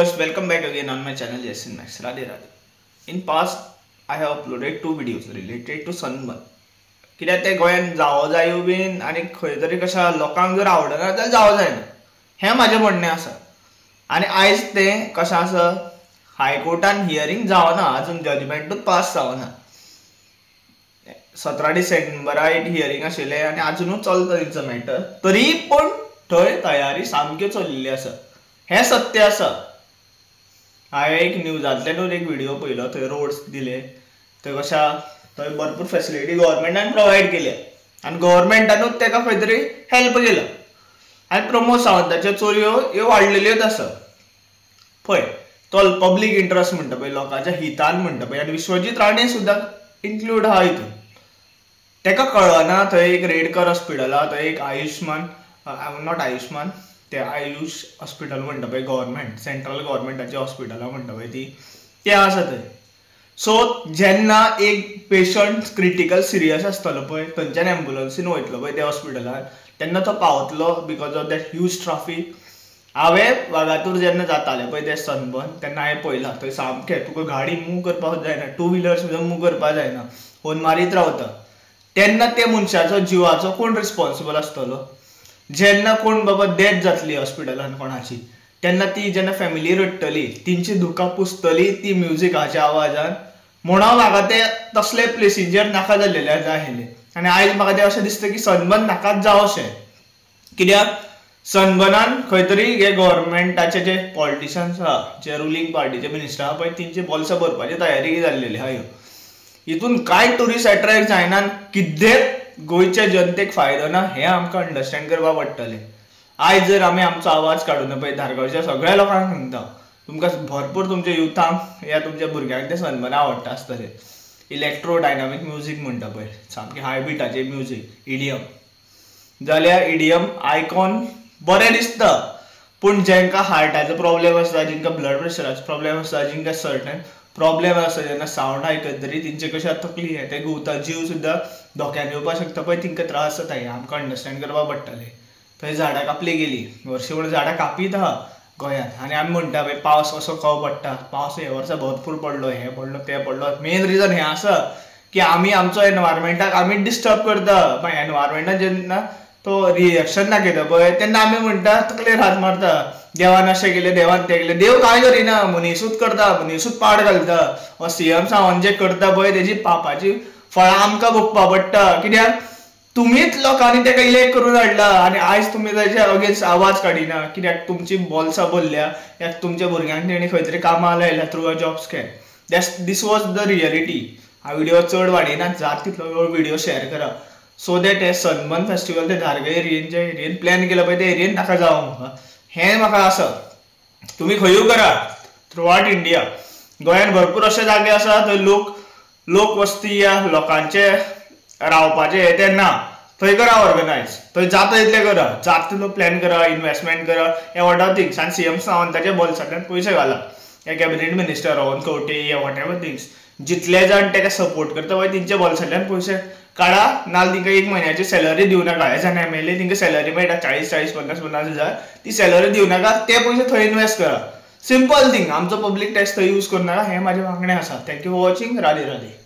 First, welcome back again on my channel Yasin Max. Radhe Radhe. In past, I have uploaded 2 videos related to sunburn. कित्याक ते गोंयांत जावो जायो bin आनी खंय तरी कशा लोकांक जर आवडना जाल्यार जावो जायना हें म्हजें म्हणणें आसा. आनी आयज तें कशें आसा, हायकोर्टान हियरींग जावना, अजून जजमेंटूच पास जावना. 17 डिसेंबरा एक हियरींग आशिल्लें आनी अजुनूच चलता तेंचो मॅटर. तरी पूण थंय तयारी सामक्यो चलिल्ली आसा. हें सत्य आसा. हांवें एक न्यूजांतल्यानूच एक व्हिडिओ पळयलो, थंय रोड्स दिले, थंय कशा थंय भरपूर फॅसिलिटी गव्हर्मेंटान प्रोवायड केल्या आनी गव्हर्मेंटानूच ताका खंय तरी हेल्प केला. आनी प्रमोद सावंताच्यो चोरयो ह्यो वाडलेल्योच आसा. पळय तो पब्लीक इंट्रस्ट म्हणटा पळय, लोकांच्या हितान म्हणटा पळय, आनी विश्वजीत राणे सुद्दां इन्क्लूड आहा हितून. ताका कळना थंय एक रेडकर हॉस्पिटल आहा, थंय एक आयुष्मान नॉट आयुष्मान ते आयुष हॉस्पिटल म्हणटा पळय, गव्हर्मेंट सेंट्रल गव्हर्मेंटाची हॉस्पिटलां म्हणटा पळय ती आसा थंय. सो जेन्ना एक पेशंट क्रिटिकल सिरियस आसतलो पळय, थंयच्यान एम्ब्युलन्सीन वयतलो पळय त्या हॉस्पिटलान, तेन्ना तो पावतलो because of that huge traffic. हांवें वागातूर जेन्ना जातालें पळय तें सनबर्न, तेन्ना हांवें पळयलां थंय सामकें तुका गाडी मूव करपाक जायना, 2 व्हिलर सुद्दां मूव करपाक जायना, फोन मारीत रावता. तेन्ना त्या मनशाचो जिवाचो कोण रिस्पॉन्सिबल आसतलो? जेन्ना कोण बाबा डेथ जातली हॉस्पिटलान कोणाची, तेन्ना ती जेन्ना फॅमिली रडटली, तिंची दुकां पुसतली ती म्युझिकाच्या आवाजान. म्हणून म्हाका ते तसले प्लेसींचेर नाका जाल्लेले जाय आशिल्ले. आनी आयज म्हाका ते अशें दिसता की सनबर्न नाकाच जावचें. कित्याक सनबर्नान खंय तरी हे गव्हर्मेंटाचे जे पॉलिटिशियन्स आहा, जे रुलींग पार्टीचे मिनिस्टर आहा पळय, तेंची बोल्सां भरपाची तयारी जाल्लेली आहा ह्यो. हितून कांय टुरिस्ट अट्रॅक्ट जायना, किद्याक गोंयच्या जनतेक फायदो ना हें आमकां अंडरस्टँड करपाक पडटलें. आयज जर आमी आमचो आवाज काडून पळय धारगांवच्या सगळ्या लोकांक सांगता, तुमकां भरपूर तुमच्या युथांक या तुमच्या भुरग्यांक ते सनबर्न आवडटा आसतलें. इलेक्ट्रो डायनामीक म्युजीक म्हणटा पळय, सामकें हाय बिटाचें म्युजीक, इडियम जाल्यार इडियम आयकॉन बरें दिसता. पूण जेंकां हार्टाचो प्रॉब्लेम आसा, जेंकां ब्लड प्रेशराचो प्रॉब्लेम आसा, जेंकां सर्टन प्रॉब्लेम आसा, जेन्ना सावंड आयकतरी तेंचे कशें तकली ते घुंवता, जीव सुद्दां धोक्यान येवपाक शकता पळय, तेंकां त्रास जाता. हें आमकां अंडरस्टँड करपाक पडटलें. थंय झाडां कापली गेली, वर्सभर झाडां कापीत आहा गोंयांत, आनी आमी म्हणटा पळय पावस कसो कळो पडटा, पावस हे वर्सा भरपूर पडलो, हें पडलो तें पडलो. मेन रिजन हें आसा की आमी आमचो एनवायरमेंटाक आमी डिस्टर्ब करता. मागीर एनवायरमेंटान जेन्ना तो रिएक्शन दाखयता पळय, तेन्ना आमी म्हणटा तकलेर हात मारता, देवान अशें केलें, देवान तें केलें. देव कांय करिना, मनीसूच करता, मनीसूच पाड घालता. हो सीएम सावंत जे करता पळय, तेजी पापाची फळां आमकां भोगपाक पडटा. कित्याक तुमीच लोकांनी ताका इलेक्ट करून हाडला आनी आयज तुमी ताच्या अगेन्स्ट आवाज काडिना. कित्याक तुमची बोल्सां भरल्या, कित्याक तुमच्या भुरग्यांक तेणी खंय तरी कामां लायल्या through a job scam. This was the reality. हांव व्हिडिओ चड वाडयना, जाता तितलो व्हिडिओ शेअर करा, सो दॅट हे सनबर्न फेस्टिवल ते धारगळ एरियेन जे एरियेन प्लॅन केला पळय, ते एरियेन नाका जावं म्हाका. हें म्हाका आसा. तुमी खंयूय करा थ्रू आउट इंडिया. गोंयांत भरपूर अशे जागे आसा थंय लोक वस्ती या लोकांचे रावपाचे ते ना, थंय करा ऑर्गनायज. थंय जाता तितलें करा, जाता तितलो प्लॅन करा, इन्व्हेस्टमेंट करा, हे वॉट आर थिंग्स. आनी सीएम सावंताच्या बोल्सांतल्यान पयशे घाला. हे कॅबिनेट मिनिस्टर रावन कवटे या वॉट एवर थिंग्स, जितले जाण ताका सपोर्ट करता पळय तेंच्या बोल्सांतल्यान पयशे काडा. नाल्यार तिंका 1 म्हयन्याची सॅलरी दिवं नाका. एज एन MLA तिंका सॅलरी मेळटा 40-40, 50-50 हजार, ती सॅलरी दिवं नाका. ते पयशे थंय इन्वेस्ट करा. Simple thing. आमचो पब्लीक टॅक्स थंय यूज करूं नाका. हें म्हाजें मागणें आसा. Thank you for watching. Radhe Radhe.